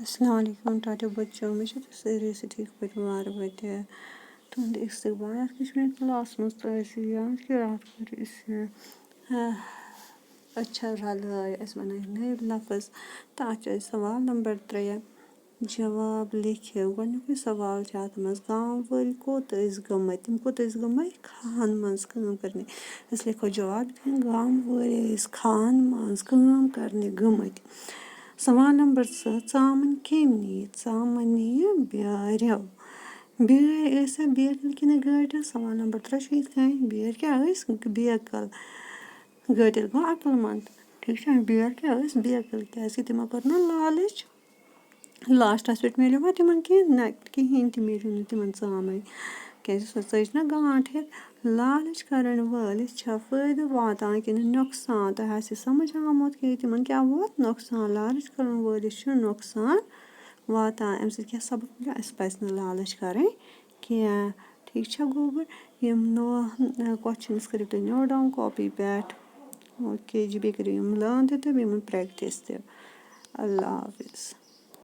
अस्सलाम वालेकुम टाटे बच्चों में सारे ठीक परिवार वजह तुंद इस्तकबाल कश्मीर क्लास में अच्छा रलाय नए लफ्ज़ तो सवाल नंबर 3 जवाब लिखियो गोडनुक सवाल अत मज गांव वाल कोत गमत तम कोत गमत खान मज काम करने अस लिखो जवाब गांव वाल खान मज काम करने गमत। सवाल नंबर 7 चामन कम नी चामन नी ब्यारो बेर बेकल कि गाटल। सवाल नंबर 3 बेर क्या बेकल गाटल गो अक्लमंद ठीक बेर क्या बेकल क्या तमो कर ना लालच लास्टस पे मिलो तिमन कहें तह मिलो तिमन चामन क्या सो चज ना गांठ लालच करन वालिस फायदे वातान कि नुकसान तह समझ आमुत कि तिमन क्या वोत नुकसान लालच करन वालिस नुकसान वातान अम क्या सबक मिलो अस पज लालच करें ठीक गोबर यम नो क्वेश्चंस करो तुम नोट डाउन कॉपी पैट ओके जी बे करो लर्न तो प्रैक्टिस अल्लाह हाफिज़।